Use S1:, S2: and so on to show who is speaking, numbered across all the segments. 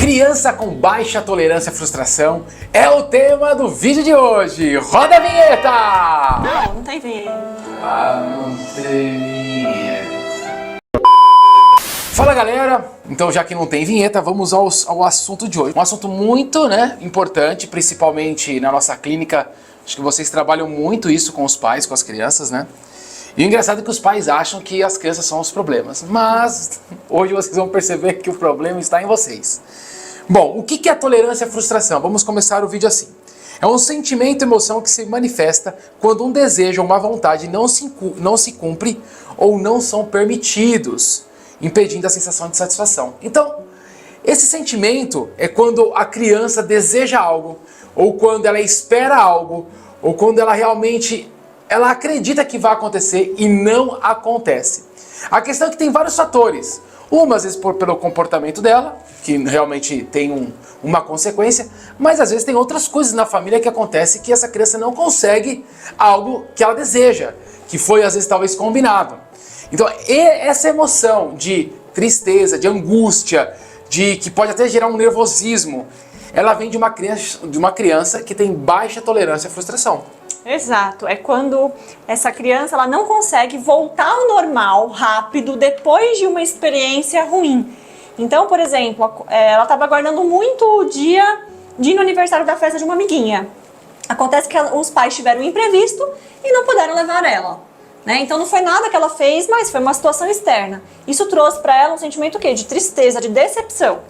S1: Criança com baixa tolerância à frustração é o tema do vídeo de hoje. Roda a vinheta!
S2: Não tem vinheta.
S1: Não tem vinheta. Fala galera, então já que não tem vinheta, vamos ao assunto de hoje. Um assunto muito importante, principalmente na nossa clínica. Acho que vocês trabalham muito isso com os pais, com as crianças, né? E o engraçado é que os pais acham que as crianças são os problemas, mas hoje vocês vão perceber que o problema está em vocês. Bom, o que é a tolerância à frustração? Vamos começar o vídeo assim. É um sentimento e emoção que se manifesta quando um desejo ou uma vontade não se cumpre ou não são permitidos, impedindo a sensação de satisfação. Então, esse sentimento é quando a criança deseja algo, ou quando ela espera algo, ou quando ela realmente acredita que vai acontecer e não acontece. A questão é que tem vários fatores. Uma, às vezes, pelo comportamento dela, que realmente tem uma consequência, mas às vezes tem outras coisas na família que acontecem que essa criança não consegue algo que ela deseja, que foi, às vezes, talvez combinado. Então, essa emoção de tristeza, de angústia, que pode até gerar um nervosismo, ela vem de uma criança que tem baixa tolerância à frustração.
S2: Exato, é quando essa criança ela não consegue voltar ao normal rápido depois de uma experiência ruim. Então, por exemplo, ela estava aguardando muito o dia de ir no aniversário da festa de uma amiguinha. Acontece que os pais tiveram um imprevisto e não puderam levar ela. Então não foi nada que ela fez, mas foi uma situação externa. Isso trouxe para ela um sentimento o quê? De tristeza, de decepção.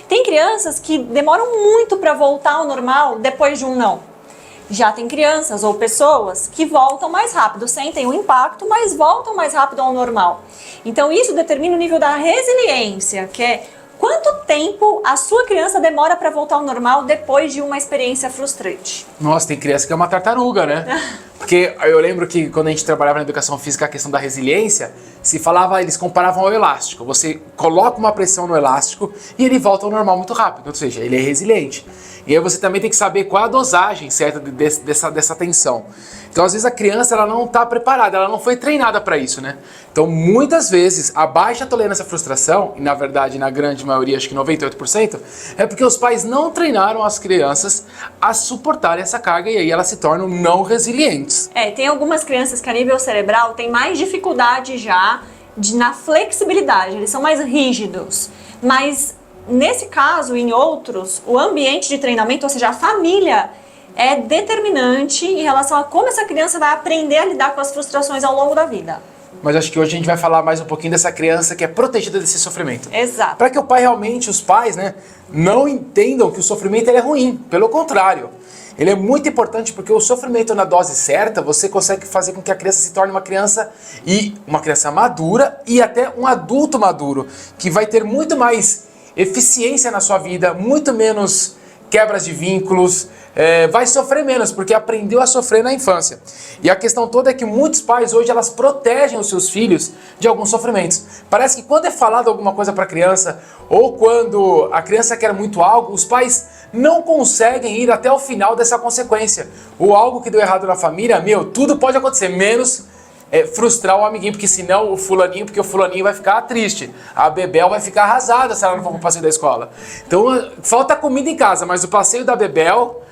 S2: Tem crianças que demoram muito para voltar ao normal depois de um não. Já tem crianças ou pessoas que voltam mais rápido, sentem o impacto, mas voltam mais rápido ao normal. Então isso determina o nível da resiliência, que é quanto tempo a sua criança demora para voltar ao normal depois de uma experiência frustrante.
S1: Nossa, tem criança que é uma tartaruga, né? Porque eu lembro que quando a gente trabalhava na educação física, a questão da resiliência, eles comparavam ao elástico. Você coloca uma pressão no elástico e ele volta ao normal muito rápido, ou seja, ele é resiliente. E aí você também tem que saber qual a dosagem certa dessa tensão. Então, às vezes, a criança ela não está preparada, ela não foi treinada para isso, né? Então, muitas vezes, a baixa tolerância à frustração, e na verdade, na grande maioria, acho que 98%, é porque os pais não treinaram as crianças a suportarem essa carga e aí elas se tornam não resilientes.
S2: Tem algumas crianças que a nível cerebral têm mais dificuldade já na flexibilidade, eles são mais rígidos, mas nesse caso e em outros, o ambiente de treinamento, ou seja, a família, é determinante em relação a como essa criança vai aprender a lidar com as frustrações ao longo da vida.
S1: Mas acho que hoje a gente vai falar mais um pouquinho dessa criança que é protegida desse sofrimento.
S2: Exato.
S1: Para que o pai realmente, os pais, não entendam que o sofrimento é ruim. Pelo contrário, ele é muito importante porque o sofrimento na dose certa, você consegue fazer com que a criança se torne uma criança madura e até um adulto maduro, que vai ter muito mais eficiência na sua vida, muito menos quebras de vínculos, vai sofrer menos, porque aprendeu a sofrer na infância. E a questão toda é que muitos pais hoje, elas protegem os seus filhos de alguns sofrimentos. Parece que quando é falado alguma coisa para a criança, ou quando a criança quer muito algo, os pais não conseguem ir até o final dessa consequência. Ou algo que deu errado na família, tudo pode acontecer, menos frustrar o amiguinho, porque senão o fulaninho vai ficar triste. A Bebel vai ficar arrasada se ela não for pro passeio da escola. Então, falta comida em casa, mas o passeio da Bebel,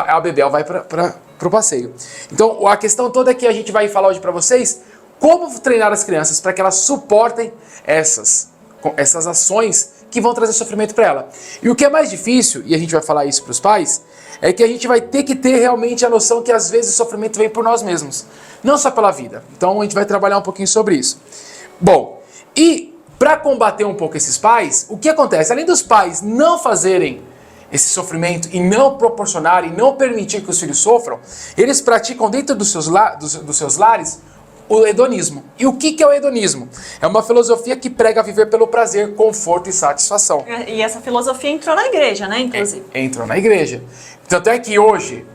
S1: a Bebel vai pro passeio. Então, a questão toda é que a gente vai falar hoje para vocês como treinar as crianças para que elas suportem essas ações que vão trazer sofrimento para ela. E o que é mais difícil, e a gente vai falar isso para os pais, é que a gente vai ter que ter realmente a noção que às vezes o sofrimento vem por nós mesmos, não só pela vida. Então a gente vai trabalhar um pouquinho sobre isso. Bom, e para combater um pouco esses pais, o que acontece? Além dos pais não fazerem esse sofrimento e não proporcionarem, não permitir que os filhos sofram, eles praticam dentro dos seus lares o hedonismo. E o que é o hedonismo? É uma filosofia que prega viver pelo prazer, conforto e satisfação.
S2: E essa filosofia entrou na igreja, inclusive?
S1: Entrou na igreja. Tanto é que hoje,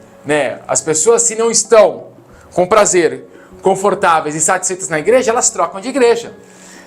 S1: as pessoas, se não estão com prazer, confortáveis e satisfeitas na igreja, elas trocam de igreja.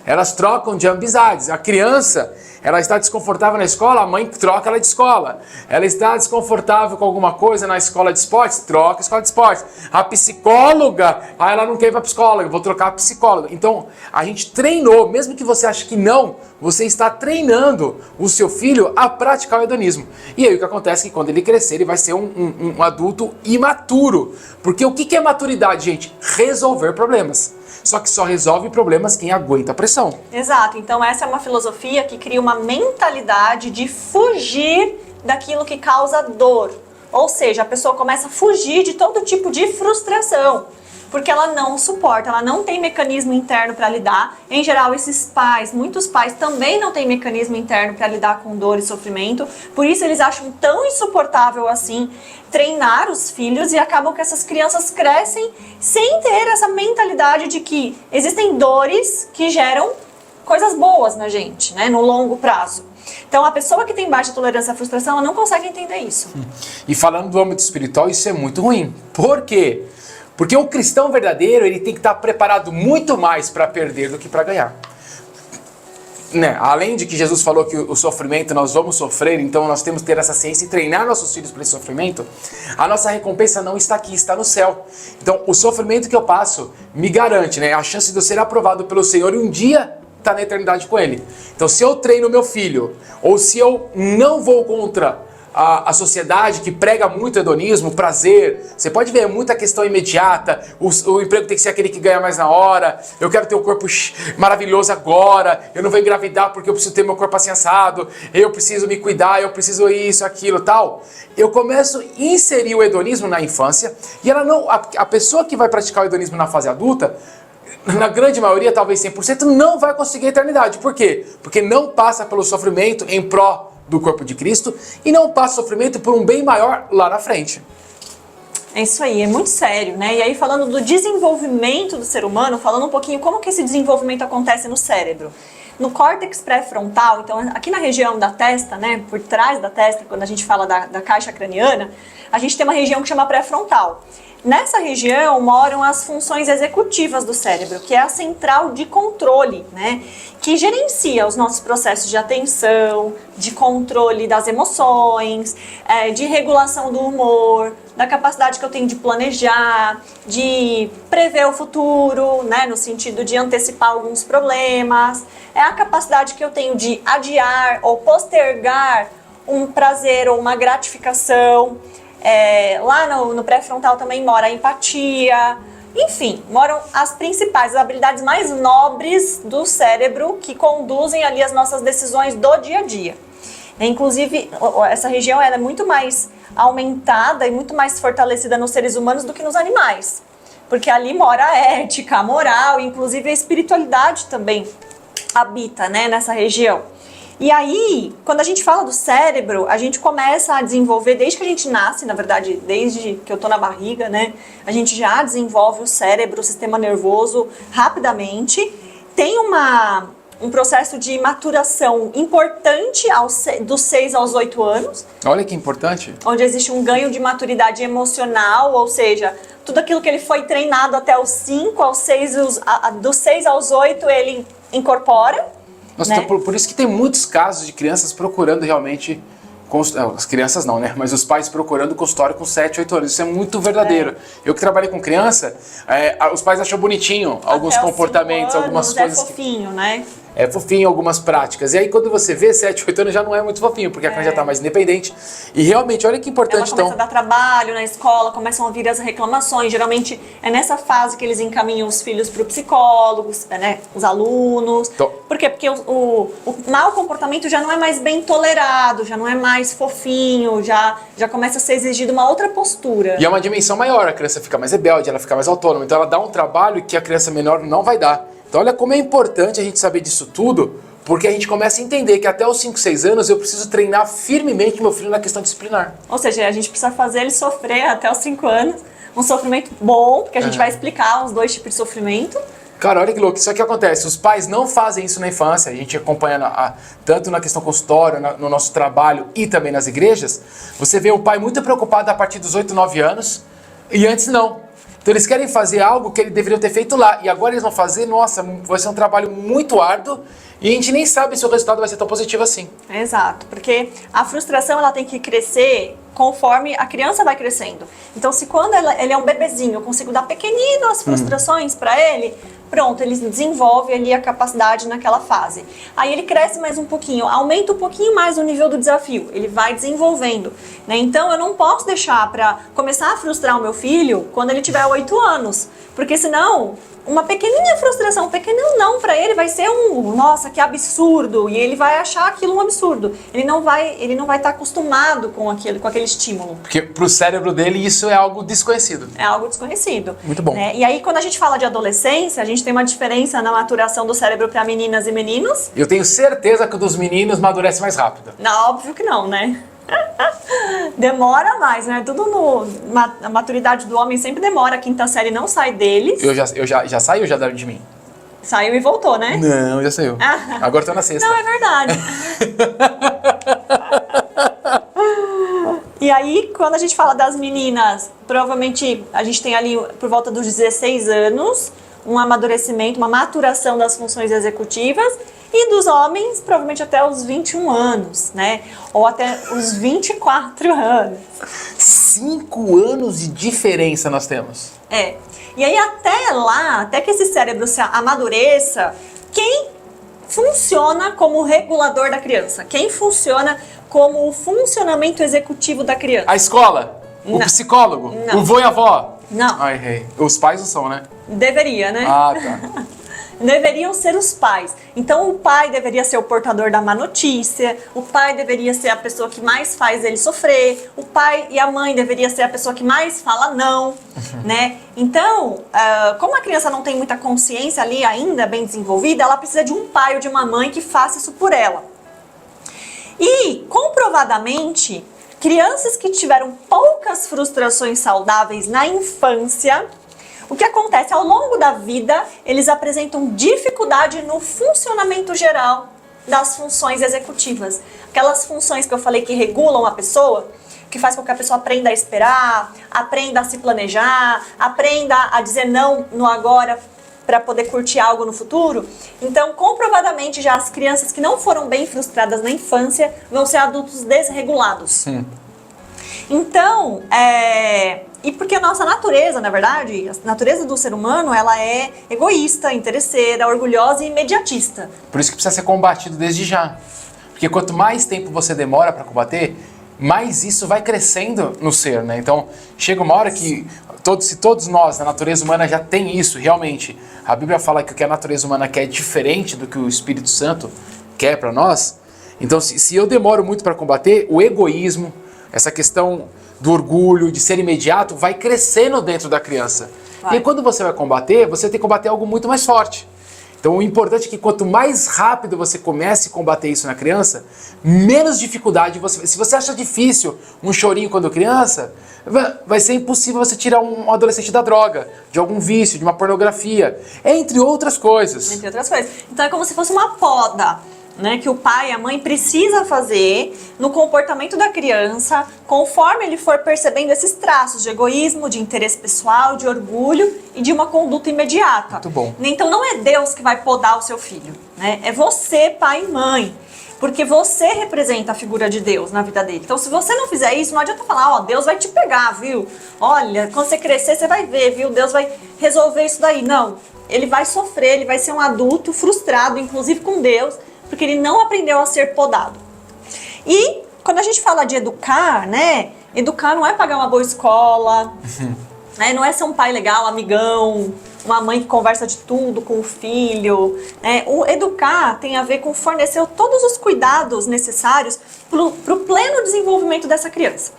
S1: elas trocam de amizades. A criança, ela está desconfortável na escola, a mãe troca ela de escola. Ela está desconfortável com alguma coisa na escola de esportes, troca a escola de esportes. A psicóloga, ela não quer ir para psicóloga, vou trocar a psicóloga. Então, a gente treinou, mesmo que você ache que não, você está treinando o seu filho a praticar o hedonismo. E aí o que acontece é que quando ele crescer, ele vai ser um adulto imaturo. Porque o que é maturidade, gente? Resolver problemas. Só que só resolve problemas quem aguenta a pressão.
S2: Exato. Então essa é uma filosofia que cria uma mentalidade de fugir daquilo que causa dor. Ou seja, a pessoa começa a fugir de todo tipo de frustração, porque ela não suporta, ela não tem mecanismo interno para lidar. Em geral, esses pais, muitos pais também não têm mecanismo interno para lidar com dor e sofrimento, por isso eles acham tão insuportável assim treinar os filhos e acabam que essas crianças crescem sem ter essa mentalidade de que existem dores que geram coisas boas na gente, né, no longo prazo. Então, a pessoa que tem baixa tolerância à frustração, ela não consegue entender isso.
S1: E falando do âmbito espiritual, isso é muito ruim. Por quê? Porque o cristão verdadeiro, ele tem que estar preparado muito mais para perder do que para ganhar. Né? Além de que Jesus falou que o sofrimento nós vamos sofrer, então nós temos que ter essa ciência e treinar nossos filhos para esse sofrimento, a nossa recompensa não está aqui, está no céu. Então, o sofrimento que eu passo me garante, né, a chance de eu ser aprovado pelo Senhor e um dia estar na eternidade com Ele. Então, se eu treino meu filho, ou se eu não vou contra a sociedade que prega muito hedonismo, prazer, você pode ver, é muita questão imediata, o emprego tem que ser aquele que ganha mais na hora, eu quero ter um corpo maravilhoso agora, eu não vou engravidar porque eu preciso ter meu corpo assim assado, eu preciso me cuidar, eu preciso isso, aquilo, tal. Eu começo a inserir o hedonismo na infância, e ela não, a pessoa que vai praticar o hedonismo na fase adulta, na grande maioria, talvez 100%, não vai conseguir a eternidade. Por quê? Porque não passa pelo sofrimento em pró do corpo de Cristo e não passa sofrimento por um bem maior lá na frente.
S2: É isso aí, é muito sério, né? E aí falando do desenvolvimento do ser humano, falando um pouquinho como que esse desenvolvimento acontece no cérebro. No córtex pré-frontal, então aqui na região da testa, né, por trás da testa, quando a gente fala da caixa craniana, a gente tem uma região que chama pré-frontal. Nessa região moram as funções executivas do cérebro, que é a central de controle, né? Que gerencia os nossos processos de atenção, de controle das emoções, de regulação do humor, da capacidade que eu tenho de planejar, de prever o futuro, né? No sentido de antecipar alguns problemas. É a capacidade que eu tenho de adiar ou postergar um prazer ou uma gratificação. Lá no pré-frontal também mora a empatia, enfim, moram as principais, as habilidades mais nobres do cérebro que conduzem ali as nossas decisões do dia a dia. Inclusive, essa região ela é muito mais aumentada e muito mais fortalecida nos seres humanos do que nos animais, porque ali mora a ética, a moral, inclusive a espiritualidade também habita, né, nessa região. E aí, quando a gente fala do cérebro, a gente começa a desenvolver, desde que a gente nasce, na verdade, desde que eu tô na barriga, né? A gente já desenvolve o cérebro, o sistema nervoso, rapidamente. Tem um processo de maturação importante dos 6 aos 8 anos.
S1: Olha que importante.
S2: Onde existe um ganho de maturidade emocional, ou seja, tudo aquilo que ele foi treinado até os 5, aos 6, dos 6 aos 8, ele incorpora.
S1: Nossa, né? Então, por isso que tem muitos casos de crianças procurando realmente, as crianças não, né? Mas os pais procurando consultório com 7, 8 anos. Isso é muito verdadeiro. Eu que trabalhei com criança, os pais acham bonitinho alguns comportamentos, algumas coisas.
S2: É fofinho, né?
S1: É fofinho algumas práticas. E aí quando você vê 7, 8 anos já não é muito fofinho, porque a criança já está mais independente. E realmente, olha que importante.
S2: Ela começa a dar trabalho na escola, começam a vir as reclamações. Geralmente é nessa fase que eles encaminham os filhos para o psicólogo, né? Os alunos.
S1: Então,
S2: por quê? Porque o mau comportamento já não é mais bem tolerado, já não é mais fofinho, já começa a ser exigido uma outra postura.
S1: E é uma dimensão maior, a criança fica mais rebelde, ela fica mais autônoma. Então ela dá um trabalho que a criança menor não vai dar. Então olha como é importante a gente saber disso tudo, porque a gente começa a entender que até os 5, 6 anos eu preciso treinar firmemente meu filho na questão disciplinar.
S2: Ou seja, a gente precisa fazer ele sofrer até os 5 anos, um sofrimento bom, porque a gente vai explicar os 2 tipos de sofrimento.
S1: Cara, olha que louco, isso aqui acontece, os pais não fazem isso na infância, a gente acompanha tanto na questão consultória, no nosso trabalho e também nas igrejas, você vê o pai muito preocupado a partir dos 8, 9 anos, e antes não. Então eles querem fazer algo que eles deveriam ter feito lá. E agora eles vão fazer, nossa, vai ser um trabalho muito árduo. E a gente nem sabe se o resultado vai ser tão positivo assim.
S2: Exato, porque a frustração ela tem que crescer conforme a criança vai crescendo. Então, se quando ele é um bebezinho, eu consigo dar pequeninas frustrações para ele, pronto, ele desenvolve ali a capacidade naquela fase. Aí ele cresce mais um pouquinho, aumenta um pouquinho mais o nível do desafio, ele vai desenvolvendo, né? Então, eu não posso deixar para começar a frustrar o meu filho quando ele tiver 8 anos, porque senão uma pequenininha frustração, um pequeno não para ele vai ser nossa, que absurdo, e ele vai achar aquilo um absurdo. Ele não vai estar acostumado com aquele estímulo.
S1: Porque pro cérebro dele isso é algo desconhecido.
S2: É algo desconhecido.
S1: Muito bom.
S2: Né? E aí quando a gente fala de adolescência, a gente tem uma diferença na maturação do cérebro para meninas e meninos.
S1: Eu tenho certeza que o dos meninos amadurece mais rápido.
S2: Não, óbvio que não, né? Demora mais, né? A maturidade do homem sempre demora, a quinta série não sai deles.
S1: Já saiu ou já deram de mim?
S2: Saiu e voltou, né?
S1: Não, já saiu. Agora tô na sexta.
S2: Não, é verdade. E aí, quando a gente fala das meninas, provavelmente a gente tem ali por volta dos 16 anos, um amadurecimento, uma maturação das funções executivas. E dos homens, provavelmente até os 21 anos, né? Ou até os 24 anos.
S1: 5 anos de diferença nós temos.
S2: É. E aí até lá, até que esse cérebro se amadureça, quem funciona como regulador da criança? Quem funciona como o funcionamento executivo da criança?
S1: A escola? O psicólogo?
S2: Não.
S1: O vô e a avó?
S2: Não.
S1: Ai, errei. Os pais não são, né?
S2: Deveria, né?
S1: Ah, tá.
S2: Deveriam ser os pais. Então o pai deveria ser o portador da má notícia, o pai deveria ser a pessoa que mais faz ele sofrer, o pai e a mãe deveria ser a pessoa que mais fala não, né? Então, como a criança não tem muita consciência ali ainda bem desenvolvida, ela precisa de um pai ou de uma mãe que faça isso por ela. E, comprovadamente, crianças que tiveram poucas frustrações saudáveis na infância, o que acontece ao longo da vida, eles apresentam dificuldade no funcionamento geral das funções executivas. Aquelas funções que eu falei que regulam a pessoa, que faz com que a pessoa aprenda a esperar, aprenda a se planejar, aprenda a dizer não no agora para poder curtir algo no futuro. Então, comprovadamente, já as crianças que não foram bem frustradas na infância vão ser adultos desregulados. Então, e porque a nossa natureza, na verdade, a natureza do ser humano, ela é egoísta, interesseira, orgulhosa e imediatista.
S1: Por isso que precisa ser combatido desde já. Porque quanto mais tempo você demora para combater, mais isso vai crescendo no ser, né? Então, chega uma hora que se todos nós, na natureza humana, já tem isso, realmente. A Bíblia fala que o que a natureza humana quer é diferente do que o Espírito Santo quer para nós. Então, se eu demoro muito para combater, o egoísmo, essa questão do orgulho, de ser imediato, vai crescendo dentro da criança. Vai. E aí, quando você vai combater, você tem que combater algo muito mais forte. Então o importante é que quanto mais rápido você comece a combater isso na criança, menos dificuldade você... Se você acha difícil um chorinho quando criança, vai ser impossível você tirar um adolescente da droga, de algum vício, de uma pornografia, entre outras coisas.
S2: Entre outras coisas. Então é como se fosse uma poda, né, que o pai e a mãe precisa fazer no comportamento da criança, conforme ele for percebendo esses traços de egoísmo, de interesse pessoal, de orgulho e de uma conduta imediata.
S1: Muito bom.
S2: Então não é Deus que vai podar o seu filho, né? É você, pai e mãe. Porque você representa a figura de Deus na vida dele. Então, se você não fizer isso, não adianta falar, ó, Deus vai te pegar, viu? Olha, quando você crescer, você vai ver, viu? Deus vai resolver isso daí. Não, ele vai sofrer, ele vai ser um adulto frustrado, inclusive com Deus, porque ele não aprendeu a ser podado. E quando a gente fala de educar, né? Educar não é pagar uma boa escola, né? Não é ser um pai legal, amigão, uma mãe que conversa de tudo com o filho, né? O educar tem a ver com fornecer todos os cuidados necessários para o pleno desenvolvimento dessa criança.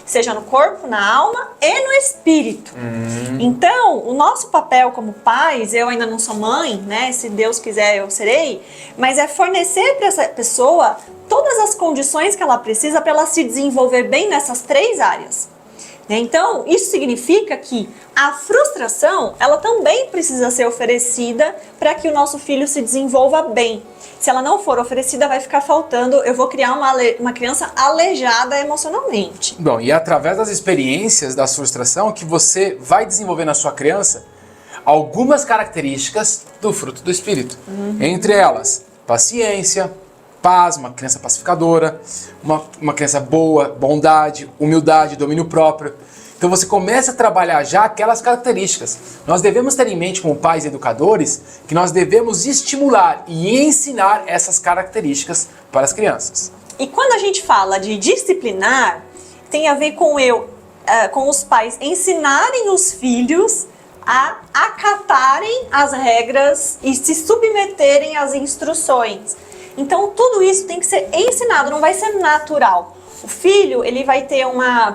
S2: Seja no corpo, na alma e no espírito. Então, o nosso papel como pais, eu ainda não sou mãe, né? Se Deus quiser eu serei, mas é fornecer para essa pessoa todas as condições que ela precisa para ela se desenvolver bem nessas 3 áreas. Então, isso significa que a frustração, ela também precisa ser oferecida para que o nosso filho se desenvolva bem. Se ela não for oferecida, vai ficar faltando, eu vou criar uma criança aleijada emocionalmente.
S1: Bom, e é através das experiências da frustração que você vai desenvolver na sua criança algumas características do fruto do Espírito. Entre elas, paciência, paz, uma criança pacificadora, uma criança boa, bondade, humildade, domínio próprio. Então você começa a trabalhar já aquelas características. Nós devemos ter em mente, como pais e educadores, que nós devemos estimular e ensinar essas características para as crianças.
S2: E quando a gente fala de disciplinar, tem a ver com os pais ensinarem os filhos a acatarem as regras e se submeterem às instruções. Então tudo isso tem que ser ensinado, não vai ser natural. O filho, ele vai ter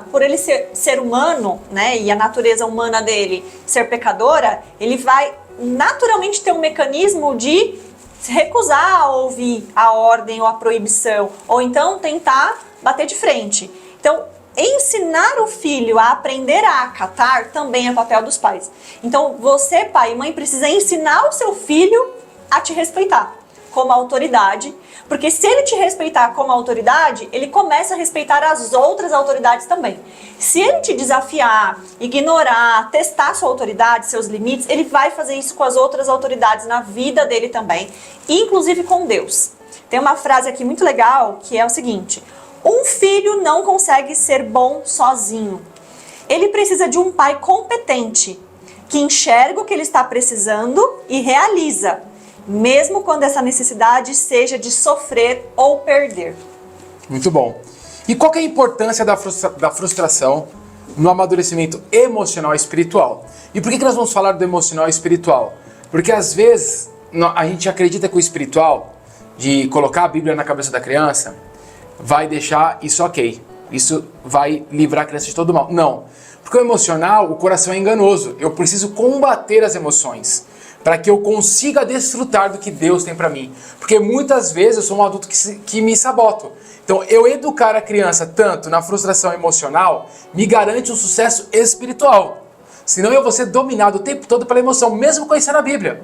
S2: por ele ser humano, né, e a natureza humana dele ser pecadora, ele vai naturalmente ter um mecanismo de se recusar a ouvir a ordem ou a proibição, ou então tentar bater de frente. Então, ensinar o filho a aprender a acatar também é papel dos pais. Então, você, pai e mãe, precisa ensinar o seu filho a te respeitar como autoridade, porque se ele te respeitar como autoridade, ele começa a respeitar as outras autoridades também. Se ele te desafiar, ignorar, testar sua autoridade, seus limites, ele vai fazer isso com as outras autoridades na vida dele também, inclusive com Deus. Tem uma frase aqui muito legal que é o seguinte: um filho não consegue ser bom sozinho. Ele precisa de um pai competente, que enxerga o que ele está precisando e realiza, mesmo quando essa necessidade seja de sofrer ou perder.
S1: Muito bom. E qual que é a importância da frustração no amadurecimento emocional e espiritual? E por que nós vamos falar do emocional e espiritual? Porque às vezes a gente acredita que o espiritual, de colocar a Bíblia na cabeça da criança, vai deixar isso ok. Isso vai livrar a criança de todo mal. Não. Porque o emocional, o coração é enganoso. Eu preciso combater as emoções para que eu consiga desfrutar do que Deus tem para mim. Porque muitas vezes eu sou um adulto que me saboto. Então, eu educar a criança tanto na frustração emocional me garante um sucesso espiritual. Senão eu vou ser dominado o tempo todo pela emoção, mesmo conhecendo a Bíblia.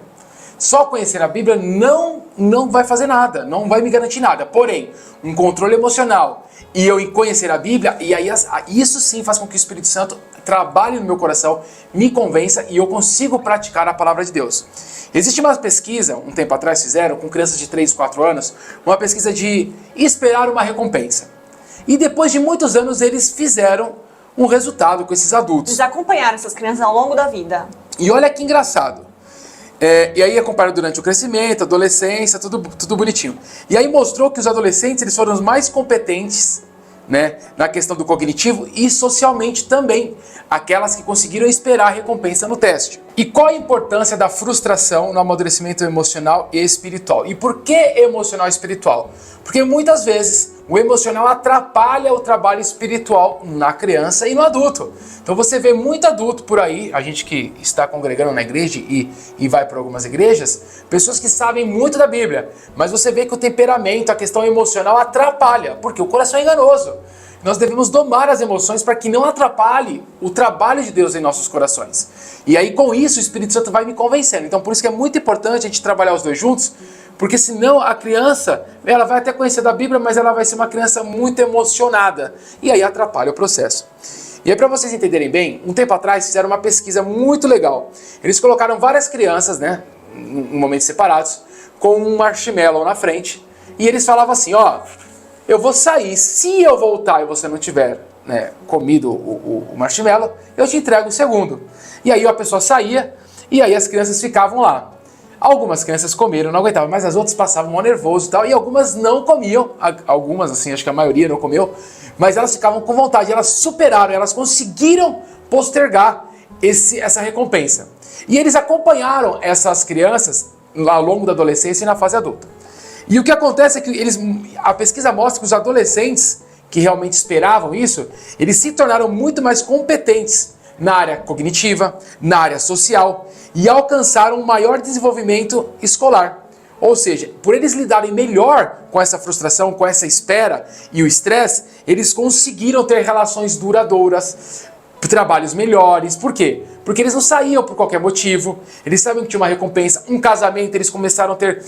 S1: Só conhecer a Bíblia não vai fazer nada, não vai me garantir nada. Porém, um controle emocional e eu conhecer a Bíblia, e aí isso sim faz com que o Espírito Santo trabalhe no meu coração, me convença e eu consigo praticar a palavra de Deus. Existe uma pesquisa, um tempo atrás fizeram, com crianças de 3, 4 anos, uma pesquisa de esperar uma recompensa. E depois de muitos anos eles fizeram um resultado com esses adultos.
S2: Eles acompanharam essas crianças ao longo da vida.
S1: E olha que engraçado. E aí acompanharam durante o crescimento, adolescência, tudo bonitinho. E aí mostrou que os adolescentes eles foram os mais competentes, né, na questão do cognitivo e socialmente também, aquelas que conseguiram esperar a recompensa no teste. E qual a importância da frustração no amadurecimento emocional e espiritual? E por que emocional e espiritual? Porque muitas vezes o emocional atrapalha o trabalho espiritual na criança e no adulto. Então você vê muito adulto por aí, a gente que está congregando na igreja e vai para algumas igrejas, pessoas que sabem muito da Bíblia, mas você vê que o temperamento, a questão emocional atrapalha, porque o coração é enganoso. Nós devemos domar as emoções para que não atrapalhe o trabalho de Deus em nossos corações. E aí com isso o Espírito Santo vai me convencendo. Então por isso que é muito importante a gente trabalhar os dois juntos, porque senão a criança, ela vai até conhecer da Bíblia, mas ela vai ser uma criança muito emocionada. E aí atrapalha o processo. E aí para vocês entenderem bem, um tempo atrás fizeram uma pesquisa muito legal. Eles colocaram várias crianças, né, em momentos separados, com um marshmallow na frente. E eles falavam assim, ó, eu vou sair, se eu voltar e você não tiver, né, comido o marshmallow, eu te entrego o segundo. E aí a pessoa saía, e aí as crianças ficavam lá. Algumas crianças comeram, não aguentavam, mas as outras passavam mal nervoso e tal, e algumas não comiam, algumas assim, acho que a maioria não comeu, mas elas ficavam com vontade, elas superaram, elas conseguiram postergar essa recompensa. E eles acompanharam essas crianças ao longo da adolescência e na fase adulta. E o que acontece é que a pesquisa mostra que os adolescentes que realmente esperavam isso, eles se tornaram muito mais competentes na área cognitiva, na área social e alcançaram um maior desenvolvimento escolar. Ou seja, por eles lidarem melhor com essa frustração, com essa espera e o estresse, eles conseguiram ter relações duradouras, trabalhos melhores. Por quê? Porque eles não saíam por qualquer motivo, eles sabiam que tinha uma recompensa, um casamento, eles começaram a ter...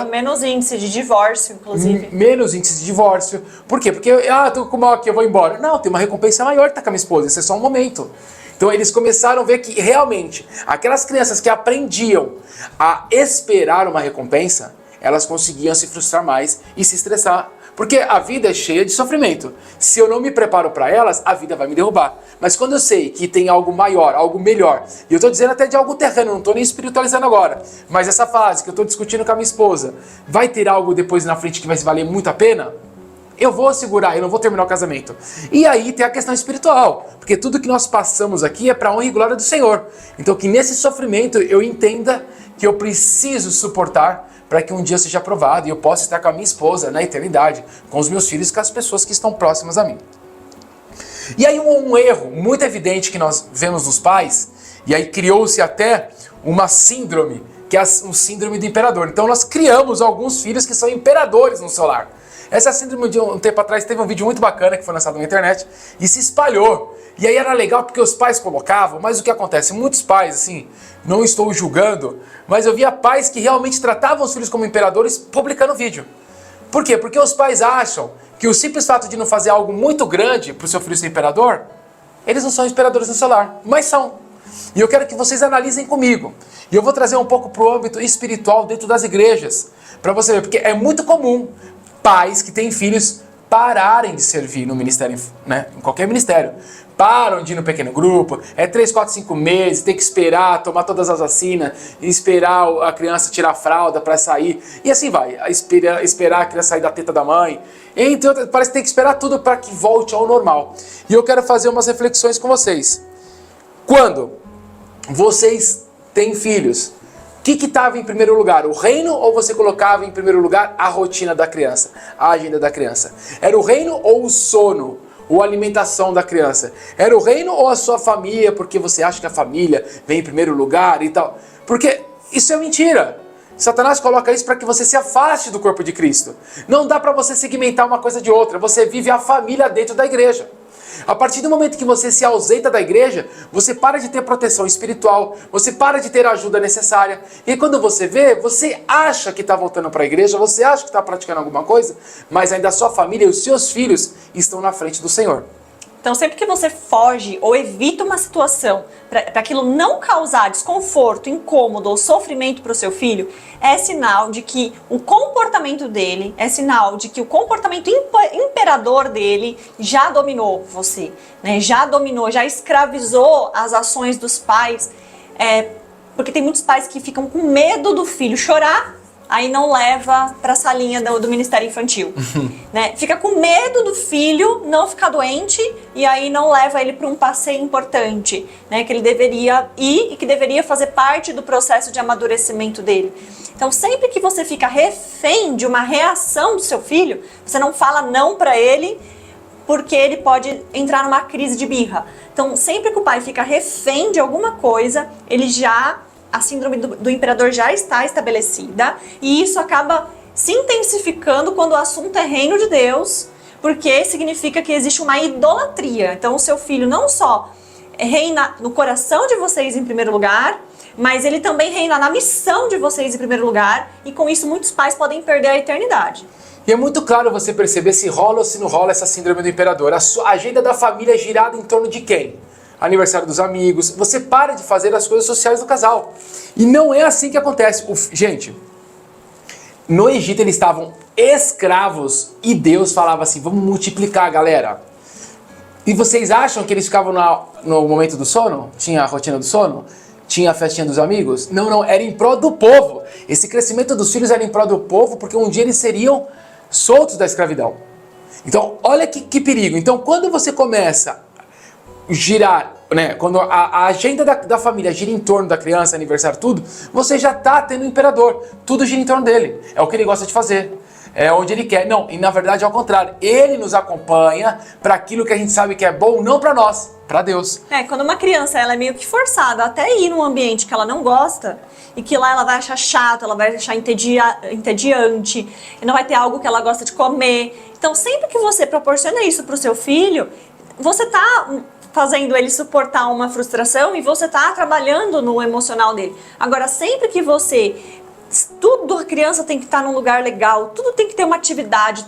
S2: menos índice de divórcio, inclusive.
S1: Menos índice de divórcio. Por quê? Porque, tô com mal aqui, eu vou embora. Não, tem uma recompensa maior que tá com a minha esposa, isso é só um momento. Então eles começaram a ver que realmente, aquelas crianças que aprendiam a esperar uma recompensa, elas conseguiam se frustrar mais e se estressar. Porque a vida é cheia de sofrimento. Se eu não me preparo para elas, a vida vai me derrubar. Mas quando eu sei que tem algo maior, algo melhor, e eu estou dizendo até de algo terreno, não estou nem espiritualizando agora, mas essa fase que eu estou discutindo com a minha esposa, vai ter algo depois na frente que vai valer muito a pena? Eu vou segurar, eu não vou terminar o casamento. E aí tem a questão espiritual, porque tudo que nós passamos aqui é para honra e glória do Senhor. Então que nesse sofrimento eu entenda que eu preciso suportar para que um dia eu seja aprovado e eu possa estar com a minha esposa na eternidade, com os meus filhos e com as pessoas que estão próximas a mim. E aí um erro muito evidente que nós vemos nos pais, e aí criou-se até uma síndrome, que é o síndrome do imperador. Então nós criamos alguns filhos que são imperadores no seu lar. Essa síndrome de um tempo atrás teve um vídeo muito bacana que foi lançado na internet e se espalhou. E aí era legal porque os pais colocavam, mas o que acontece? Muitos pais, assim, não estou julgando, mas eu via pais que realmente tratavam os filhos como imperadores publicando vídeo. Por quê? Porque os pais acham que o simples fato de não fazer algo muito grande para o seu filho ser imperador, eles não são imperadores no seu lar, mas são. E eu quero que vocês analisem comigo. E eu vou trazer um pouco para o âmbito espiritual dentro das igrejas, para você ver, porque é muito comum pais que têm filhos pararem de servir no ministério, né, em qualquer ministério. Param de ir no pequeno grupo, 3, 4, 5 meses, tem que esperar, tomar todas as vacinas, e esperar a criança tirar a fralda para sair, e assim vai, esperar a criança sair da teta da mãe. Entre outras, parece que tem que esperar tudo para que volte ao normal. E eu quero fazer umas reflexões com vocês. Quando vocês têm filhos, o que estava em primeiro lugar? O reino ou você colocava em primeiro lugar a rotina da criança, a agenda da criança? Era o reino ou o sono? Ou a alimentação da criança? Era o reino ou a sua família, porque você acha que a família vem em primeiro lugar e tal? Porque isso é mentira. Satanás coloca isso para que você se afaste do corpo de Cristo. Não dá para você segmentar uma coisa de outra. Você vive a família dentro da igreja. A partir do momento que você se ausenta da igreja, você para de ter proteção espiritual, você para de ter a ajuda necessária. E quando você vê, você acha que está voltando para a igreja, você acha que está praticando alguma coisa, mas ainda a sua família e os seus filhos estão na frente do Senhor.
S2: Então, sempre que você foge ou evita uma situação para aquilo não causar desconforto, incômodo ou sofrimento para o seu filho, é sinal de que o comportamento dele, é sinal de que o comportamento imperador dele já dominou você, né? Já dominou, já escravizou as ações dos pais. Porque tem muitos pais que ficam com medo do filho chorar, aí não leva para a salinha do Ministério Infantil, né? Fica com medo do filho não ficar doente e aí não leva ele para um passeio importante, né? Que ele deveria ir e que deveria fazer parte do processo de amadurecimento dele. Então, sempre que você fica refém de uma reação do seu filho, você não fala não para ele, porque ele pode entrar numa crise de birra. Então, sempre que o pai fica refém de alguma coisa, a síndrome do imperador já está estabelecida e isso acaba se intensificando quando o assunto é reino de Deus, porque significa que existe uma idolatria. Então o seu filho não só reina no coração de vocês em primeiro lugar, mas ele também reina na missão de vocês em primeiro lugar e com isso muitos pais podem perder a eternidade.
S1: E é muito claro você perceber se rola ou se não rola essa síndrome do imperador. A sua agenda da família é girada em torno de quem? Aniversário dos amigos, você para de fazer as coisas sociais do casal. E não é assim que acontece. Gente, no Egito eles estavam escravos e Deus falava assim, vamos multiplicar, galera. E vocês acham que eles ficavam no momento do sono? Tinha a rotina do sono? Tinha a festinha dos amigos? Não, não, era em prol do povo. Esse crescimento dos filhos era em prol do povo, porque um dia eles seriam soltos da escravidão. Então, olha que perigo. Então, quando você começa girar, né, quando a agenda da família gira em torno da criança, aniversário, tudo, você já está tendo um imperador, tudo gira em torno dele, é o que ele gosta de fazer, é onde ele quer, não, e na verdade é ao contrário, ele nos acompanha para aquilo que a gente sabe que é bom, não para nós, para Deus.
S2: Quando uma criança ela é meio que forçada até ir num ambiente que ela não gosta, e que lá ela vai achar chato, ela vai achar entediante, e não vai ter algo que ela gosta de comer, então sempre que você proporciona isso para o seu filho, você está fazendo ele suportar uma frustração e você tá trabalhando no emocional dele. Agora, sempre que você... Tudo a criança tem que estar num lugar legal, tudo tem que ter uma atividade,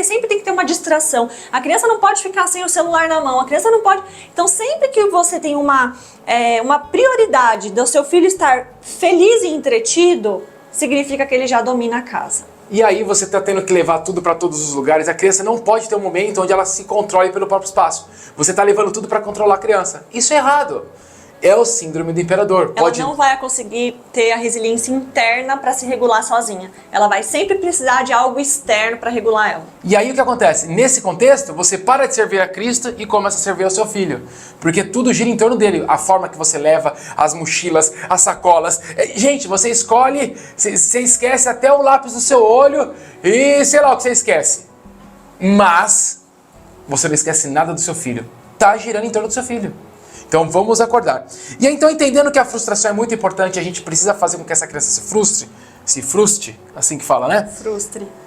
S2: sempre tem que ter uma distração. A criança não pode ficar sem o celular na mão, a criança não pode... Então, sempre que você tem uma prioridade do seu filho estar feliz e entretido, significa que ele já domina a casa.
S1: E aí você está tendo que levar tudo para todos os lugares. A criança não pode ter um momento onde ela se controle pelo próprio espaço. Você está levando tudo para controlar a criança. Isso é errado. É o síndrome do imperador.
S2: Ela não vai conseguir ter a resiliência interna para se regular sozinha. Ela vai sempre precisar de algo externo para regular ela.
S1: E aí o que acontece? Nesse contexto, você para de servir a Cristo e começa a servir ao seu filho. Porque tudo gira em torno dele. A forma que você leva, as mochilas, as sacolas. Gente, você escolhe, você esquece até o lápis do seu olho e sei lá o que você esquece. Mas você não esquece nada do seu filho. Tá girando em torno do seu filho. Então vamos acordar. E aí, então, entendendo que a frustração é muito importante, a gente precisa fazer com que essa criança se frustre, assim que fala, né?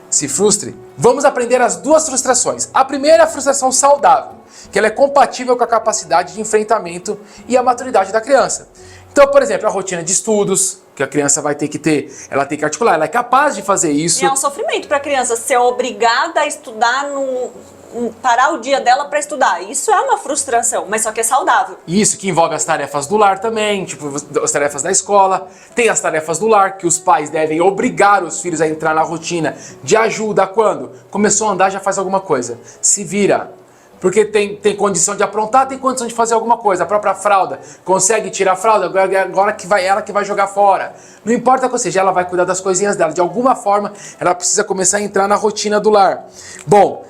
S1: Se frustre. Vamos aprender as duas frustrações. A primeira é a frustração saudável, que ela é compatível com a capacidade de enfrentamento e a maturidade da criança. Então, por exemplo, a rotina de estudos, que a criança vai ter que ter, ela tem que articular, ela é capaz de fazer isso.
S2: E é um sofrimento para a criança ser obrigada a estudar parar o dia dela para estudar. Isso é uma frustração, mas só que é saudável.
S1: Isso, que envolve as tarefas do lar também, tipo as tarefas da escola. Tem as tarefas do lar, que os pais devem obrigar os filhos a entrar na rotina de ajuda quando começou a andar, já faz alguma coisa. Se vira. Porque tem condição de aprontar, tem condição de fazer alguma coisa. A própria fralda, consegue tirar a fralda, agora que vai ela que vai jogar fora. Não importa qual seja, ela vai cuidar das coisinhas dela. De alguma forma, ela precisa começar a entrar na rotina do lar. Bom,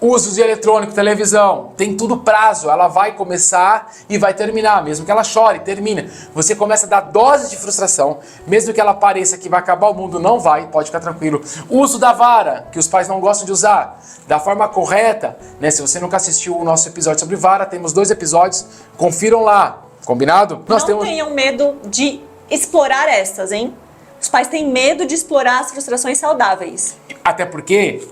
S1: usos de eletrônico, televisão, tem tudo prazo, ela vai começar e vai terminar, mesmo que ela chore, termina. Você começa a dar doses de frustração, mesmo que ela pareça que vai acabar o mundo, não vai, pode ficar tranquilo. Uso da vara, que os pais não gostam de usar, da forma correta, né? Se você nunca assistiu o nosso episódio sobre vara, temos 2 episódios, confiram lá, combinado?
S2: Não tenham medo de explorar estas, hein? Os pais têm medo de explorar as frustrações saudáveis.
S1: Até porque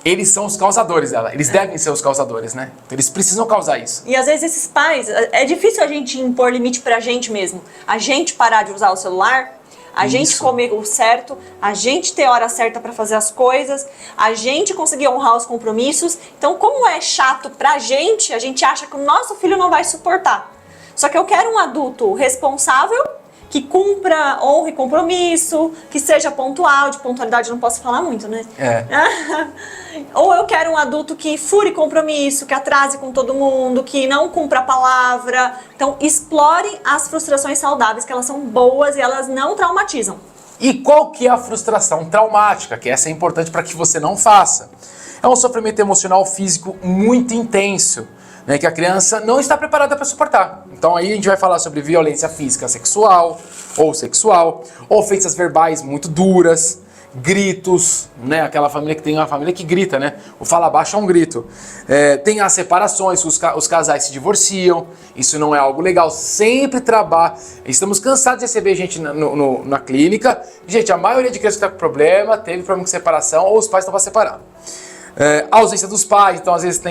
S1: eles são os causadores dela, eles devem ser os causadores, né? Então eles precisam causar isso.
S2: E às vezes esses pais, é difícil a gente impor limite pra gente mesmo. A gente parar de usar o celular, a gente comer o certo, a gente ter a hora certa pra fazer as coisas, a gente conseguir honrar os compromissos. Então, como é chato pra gente, a gente acha que o nosso filho não vai suportar. Só que eu quero um adulto responsável, que cumpra, honre compromisso, que seja pontual. De pontualidade eu não posso falar muito, né? Ou eu quero um adulto que fure compromisso, que atrase com todo mundo, que não cumpra a palavra. Então, explore as frustrações saudáveis, que elas são boas e elas não traumatizam.
S1: E qual que é a frustração traumática? Que essa é importante para que você não faça. É um sofrimento emocional físico muito intenso, né, que a criança não está preparada para suportar. Então aí a gente vai falar sobre violência física sexual, ofensas verbais muito duras, gritos, né, aquela família que tem uma família que grita, né, o fala baixo é um grito. Tem as separações, os casais se divorciam, isso não é algo legal, sempre trabalha. Estamos cansados de receber gente na clínica. Gente, a maioria de crianças que está com problema, teve problema com separação ou os pais estão para separar. A ausência dos pais, então às vezes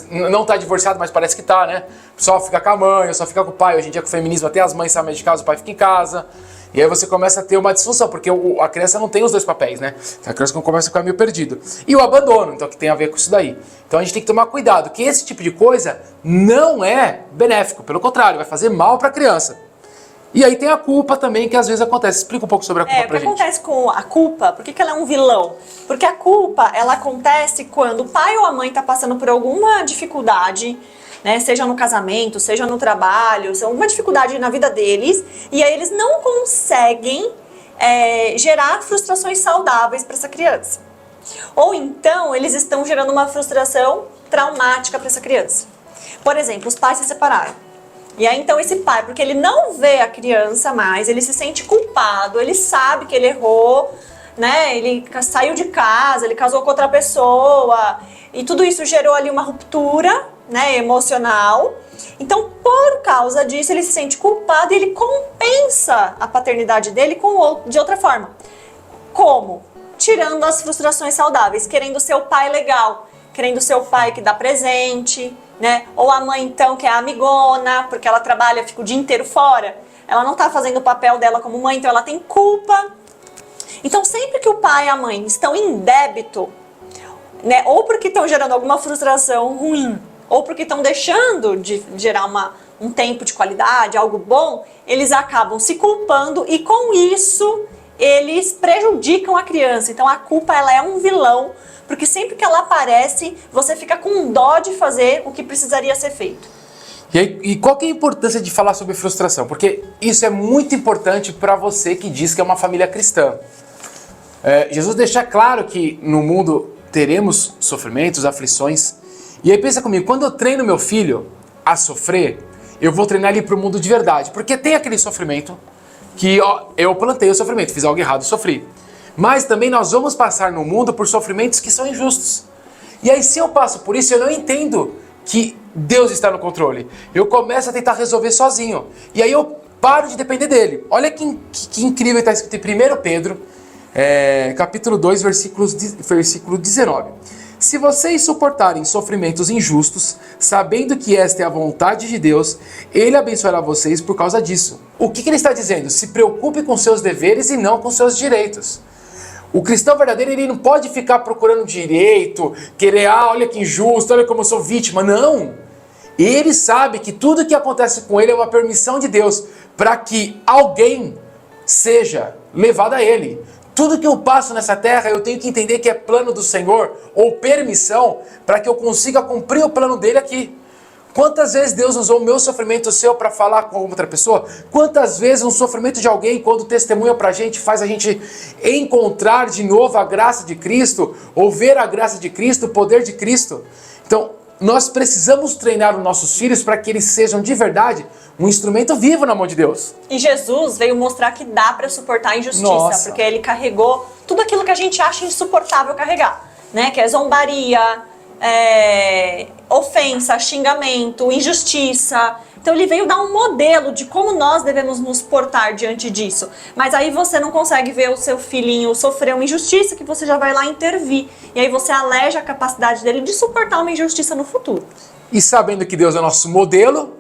S1: não tá divorciado, mas parece que tá, né? Só fica com a mãe, só fica com o pai. Hoje em dia com o feminismo até as mães saem de casa, o pai fica em casa. E aí você começa a ter uma disfunção, porque a criança não tem os 2 papéis, né? A criança começa a ficar meio perdido. E o abandono, então que tem a ver com isso daí. Então a gente tem que tomar cuidado, que esse tipo de coisa não é benéfico, pelo contrário, vai fazer mal para a criança. E aí tem a culpa também, que às vezes acontece. Explica um pouco sobre a culpa pra gente.
S2: O que acontece com a culpa? Por que ela é um vilão? Porque a culpa, ela acontece quando o pai ou a mãe tá passando por alguma dificuldade, né? Seja no casamento, seja no trabalho, alguma dificuldade na vida deles, e aí eles não conseguem gerar frustrações saudáveis para essa criança. Ou então, eles estão gerando uma frustração traumática para essa criança. Por exemplo, os pais se separaram. E aí então esse pai, porque ele não vê a criança mais, ele se sente culpado, ele sabe que ele errou, né? Ele saiu de casa, ele casou com outra pessoa, e tudo isso gerou ali uma ruptura, né, emocional. Então, por causa disso, ele se sente culpado e ele compensa a paternidade dele de outra forma. Como? Tirando as frustrações saudáveis, querendo ser o pai legal, querendo ser o pai que dá presente, né? Ou a mãe, então, que é a amigona, porque ela trabalha, fica o dia inteiro fora. Ela não está fazendo o papel dela como mãe, então ela tem culpa. Então, sempre que o pai e a mãe estão em débito, né? Ou porque estão gerando alguma frustração ruim, ou porque estão deixando de gerar um tempo de qualidade, algo bom, eles acabam se culpando e com isso eles prejudicam a criança. Então a culpa, ela é um vilão, porque sempre que ela aparece, você fica com dó de fazer o que precisaria ser feito.
S1: E qual que é a importância de falar sobre frustração? Porque isso é muito importante para você que diz que é uma família cristã. Jesus deixa claro que no mundo teremos sofrimentos, aflições. E aí pensa comigo, quando eu treino meu filho a sofrer, eu vou treinar ele para o mundo de verdade. Porque tem aquele sofrimento que eu plantei o sofrimento, fiz algo errado, sofri. Mas também nós vamos passar no mundo por sofrimentos que são injustos. E aí se eu passo por isso, eu não entendo que Deus está no controle. Eu começo a tentar resolver sozinho. E aí eu paro de depender dele. Olha que incrível está escrito em 1 Pedro, capítulo 2, versículo 19. Se vocês suportarem sofrimentos injustos, sabendo que esta é a vontade de Deus, Ele abençoará vocês por causa disso. O que ele está dizendo? Se preocupe com seus deveres e não com seus direitos. O cristão verdadeiro, ele não pode ficar procurando direito, querer, olha que injusto, olha como eu sou vítima. Não! Ele sabe que tudo que acontece com ele é uma permissão de Deus para que alguém seja levado a ele. Tudo que eu passo nessa terra, eu tenho que entender que é plano do Senhor, ou permissão, para que eu consiga cumprir o plano dele aqui. Quantas vezes Deus usou o meu sofrimento seu para falar com outra pessoa? Quantas vezes um sofrimento de alguém, quando testemunha para a gente, faz a gente encontrar de novo a graça de Cristo, ou ver a graça de Cristo, o poder de Cristo? Então, nós precisamos treinar os nossos filhos para que eles sejam de verdade um instrumento vivo na mão de Deus.
S2: E Jesus veio mostrar que dá para suportar a injustiça, porque ele carregou tudo aquilo que a gente acha insuportável carregar, né? Que é zombaria, ofensa, xingamento, injustiça. Então ele veio dar um modelo de como nós devemos nos portar diante disso. Mas aí você não consegue ver o seu filhinho sofrer uma injustiça, que você já vai lá intervir. E aí você aleja a capacidade dele de suportar uma injustiça no futuro.
S1: E sabendo que Deus é nosso modelo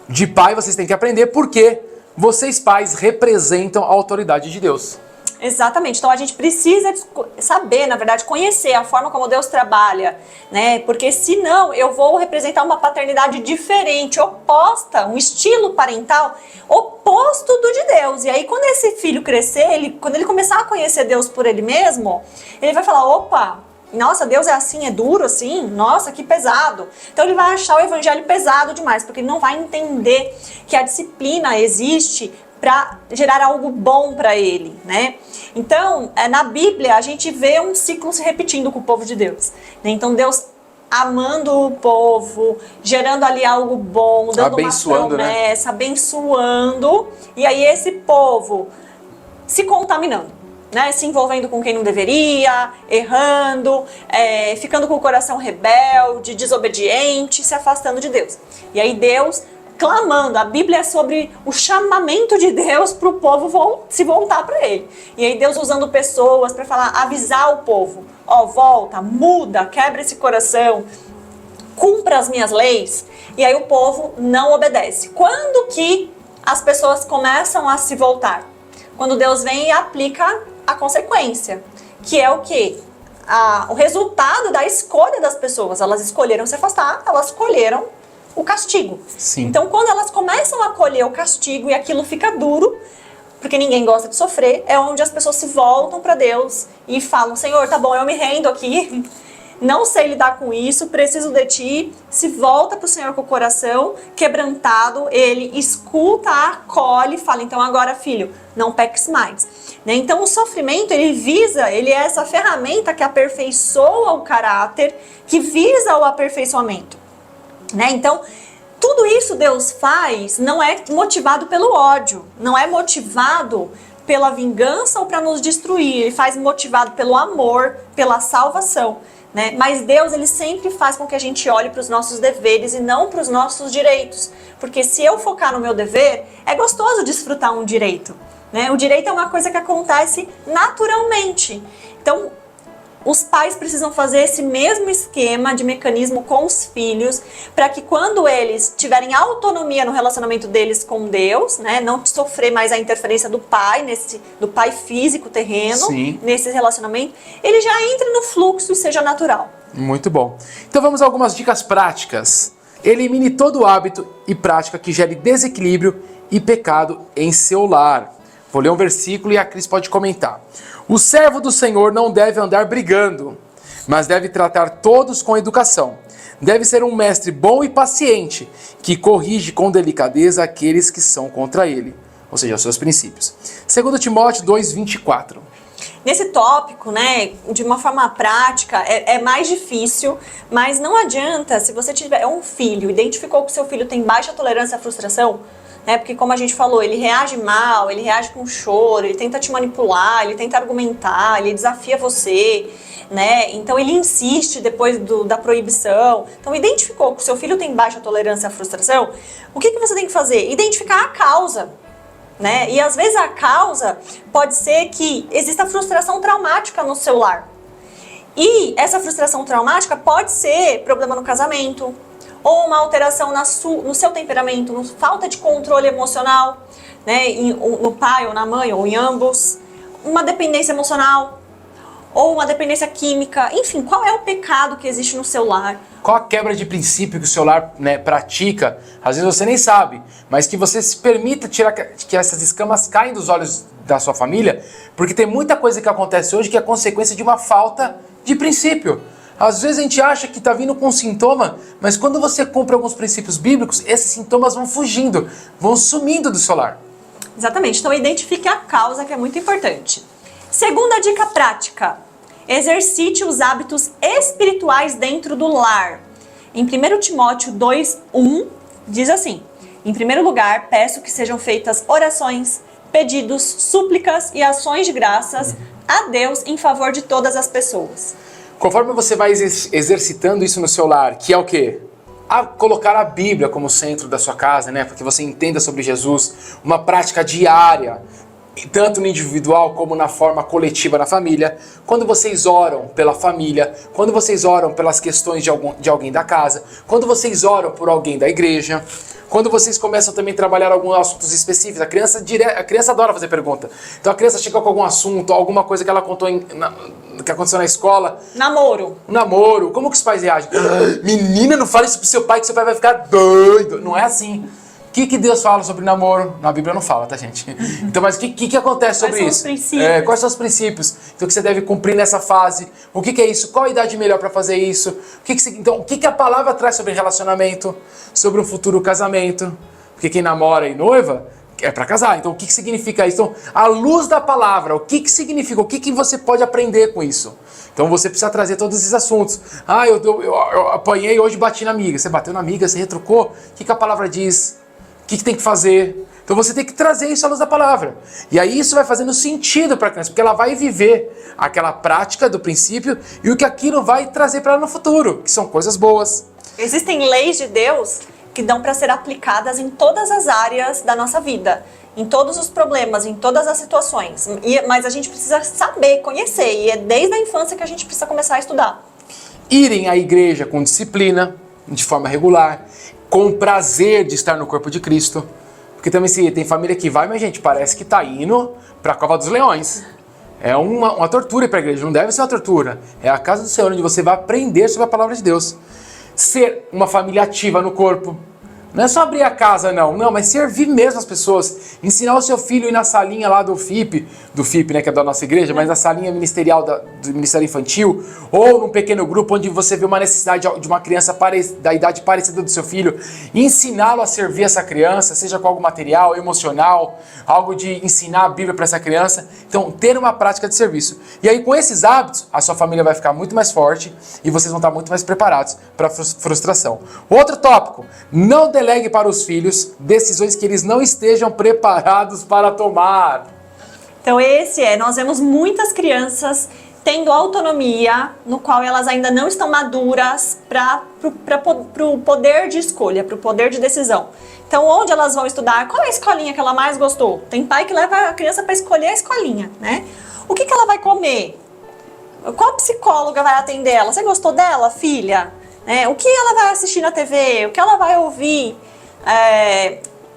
S1: de pai, vocês têm que aprender porque vocês pais representam a autoridade de Deus.
S2: Exatamente, então a gente precisa saber, na verdade, conhecer a forma como Deus trabalha, né? Porque senão eu vou representar uma paternidade diferente, oposta, um estilo parental oposto do de Deus. E aí quando esse filho crescer, quando ele começar a conhecer Deus por ele mesmo, ele vai falar, opa, nossa, Deus é assim, é duro assim? Nossa, que pesado. Então ele vai achar o evangelho pesado demais, porque ele não vai entender que a disciplina existe para gerar algo bom para ele, né? Então, na Bíblia, a gente vê um ciclo se repetindo com o povo de Deus, né? Então, Deus amando o povo, gerando ali algo bom, dando uma promessa, né? Abençoando, e aí esse povo se contaminando, né? Se envolvendo com quem não deveria, errando, ficando com o coração rebelde, desobediente, se afastando de Deus. E aí Deus clamando, a Bíblia é sobre o chamamento de Deus para o povo se voltar para ele. E aí Deus usando pessoas para falar, avisar o povo, volta, muda, quebra esse coração, cumpra as minhas leis. E aí o povo não obedece. Quando que as pessoas começam a se voltar? Quando Deus vem e aplica a consequência, que é o quê? O resultado da escolha das pessoas. Elas escolheram se afastar, elas escolheram o castigo.
S1: Sim.
S2: Então, quando elas começam a colher o castigo e aquilo fica duro, porque ninguém gosta de sofrer, é onde as pessoas se voltam para Deus e falam, Senhor, tá bom, eu me rendo aqui, não sei lidar com isso, preciso de Ti. Se volta para o Senhor com o coração quebrantado, Ele escuta, acolhe e fala, então agora, filho, não peques mais. Né? Então, o sofrimento, ele é essa ferramenta que aperfeiçoa o caráter, que visa o aperfeiçoamento. Né? Então, tudo isso Deus faz não é motivado pelo ódio, não é motivado pela vingança ou para nos destruir, ele faz motivado pelo amor, pela salvação. Né? Mas Deus, ele sempre faz com que a gente olhe para os nossos deveres e não para os nossos direitos. Porque se eu focar no meu dever, é gostoso desfrutar um direito. Né? O direito é uma coisa que acontece naturalmente. Então, os pais precisam fazer esse mesmo esquema de mecanismo com os filhos, para que quando eles tiverem autonomia no relacionamento deles com Deus, né, não sofrer mais a interferência do pai, do pai físico terreno,
S1: Sim.
S2: nesse relacionamento, ele já entre no fluxo e seja natural.
S1: Muito bom. Então vamos a algumas dicas práticas. Elimine todo hábito e prática que gere desequilíbrio e pecado em seu lar. Vou ler um versículo e a Cris pode comentar. O servo do Senhor não deve andar brigando, mas deve tratar todos com educação. Deve ser um mestre bom e paciente, que corrige com delicadeza aqueles que são contra ele, ou seja, os seus princípios. 2 Timóteo 2:24.
S2: Nesse tópico, né, de uma forma prática, é mais difícil, mas não adianta, se você tiver um filho, identificou que seu filho tem baixa tolerância à frustração, né, porque como a gente falou, ele reage mal, ele reage com choro, ele tenta te manipular, ele tenta argumentar, ele desafia você, né, então ele insiste depois da proibição. Então identificou que seu filho tem baixa tolerância à frustração, o que você tem que fazer? Identificar a causa. Né? E às vezes a causa pode ser que exista frustração traumática no seu lar. E essa frustração traumática pode ser problema no casamento, ou uma alteração no seu temperamento, falta de controle emocional, né? No pai ou na mãe, ou em ambos, uma dependência emocional, ou uma dependência química. Enfim, qual é o pecado que existe no seu lar?
S1: Qual a quebra de princípio que o seu lar, né, pratica? Às vezes você nem sabe, mas que você se permita tirar que essas escamas caem dos olhos da sua família, porque tem muita coisa que acontece hoje que é consequência de uma falta de princípio. Às vezes a gente acha que está vindo com um sintoma, mas quando você cumpre alguns princípios bíblicos, esses sintomas vão fugindo, vão sumindo do seu lar.
S2: Exatamente, então identifique a causa, que é muito importante. Segunda dica prática: exercite os hábitos espirituais dentro do lar. Em 1 Timóteo 2:1 diz assim: em primeiro lugar, peço que sejam feitas orações, pedidos, súplicas e ações de graças a Deus em favor de todas as pessoas.
S1: Conforme você vai exercitando isso no seu lar, que é o quê? A colocar a Bíblia como centro da sua casa, né? Para que você entenda sobre Jesus, uma prática diária, tanto no individual como na forma coletiva na família. Quando vocês oram pela família, quando vocês oram pelas questões de alguém da casa, quando vocês oram por alguém da igreja, quando vocês começam também a trabalhar alguns assuntos específicos, a criança adora fazer pergunta. Então a criança chega com algum assunto, alguma coisa que ela contou que aconteceu na escola.
S2: Namoro.
S1: Namoro. Como que os pais reagem? Menina, não fale isso pro seu pai que seu pai vai ficar doido. Não é assim. O que Deus fala sobre namoro? Na Bíblia não fala, tá, gente? Então, mas o que acontece sobre isso?
S2: Quais são os princípios?
S1: Quais são os princípios? Então, que você deve cumprir nessa fase? O que é isso? Qual a idade melhor para fazer isso? Então, o que a palavra traz sobre relacionamento? Sobre um futuro casamento? Porque quem namora e noiva é para casar. Então, o que significa isso? Então, à luz da palavra, o que significa? O que você pode aprender com isso? Então, você precisa trazer todos esses assuntos. Ah, eu apanhei hoje, bati na amiga. Você bateu na amiga, você retrucou? O que a palavra diz? O que tem que fazer? Então você tem que trazer isso à luz da palavra. E aí isso vai fazendo sentido para a criança, porque ela vai viver aquela prática do princípio e o que aquilo vai trazer para ela no futuro, que são coisas boas.
S2: Existem leis de Deus que dão para ser aplicadas em todas as áreas da nossa vida, em todos os problemas, em todas as situações. Mas a gente precisa saber, conhecer, e é desde a infância que a gente precisa começar a estudar.
S1: Irem à igreja com disciplina, de forma regular, com prazer de estar no corpo de Cristo. Porque também se tem família que vai, mas gente, parece que está indo para a Cova dos Leões. É uma tortura ir para a igreja, não deve ser uma tortura. É a casa do Senhor, onde você vai aprender sobre a palavra de Deus. Ser uma família ativa no corpo. Não é só abrir a casa, não, mas servir mesmo as pessoas. Ensinar o seu filho a ir na salinha lá do FIP, né, que é da nossa igreja, mas na salinha ministerial do Ministério Infantil, ou num pequeno grupo onde você vê uma necessidade de uma criança da idade parecida do seu filho, e ensiná-lo a servir essa criança, seja com algo material, emocional, algo de ensinar a Bíblia para essa criança. Então, ter uma prática de serviço. E aí, com esses hábitos, a sua família vai ficar muito mais forte e vocês vão estar muito mais preparados para a frustração. Outro tópico, não delegue para os filhos decisões que eles não estejam preparados para tomar.
S2: Então nós vemos muitas crianças tendo autonomia, no qual elas ainda não estão maduras para o poder de escolha, para o poder de decisão. Então, onde elas vão estudar? Qual é a escolinha que ela mais gostou? Tem pai que leva a criança para escolher a escolinha, né? O que ela vai comer? Qual psicóloga vai atender ela? Você gostou dela, filha? O que ela vai assistir na TV? O que ela vai ouvir?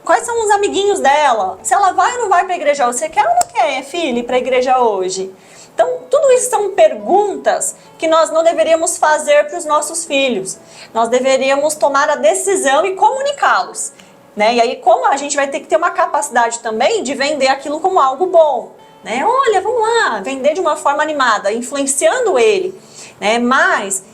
S2: Quais são os amiguinhos dela? Se ela vai ou não vai para a igreja hoje? Você quer ou não quer, filha, ir para a igreja hoje? Então, tudo isso são perguntas que nós não deveríamos fazer para os nossos filhos. Nós deveríamos tomar a decisão e comunicá-los. E aí, como a gente vai ter que ter uma capacidade também de vender aquilo como algo bom. Olha, vamos lá, vender de uma forma animada, influenciando ele. Mas,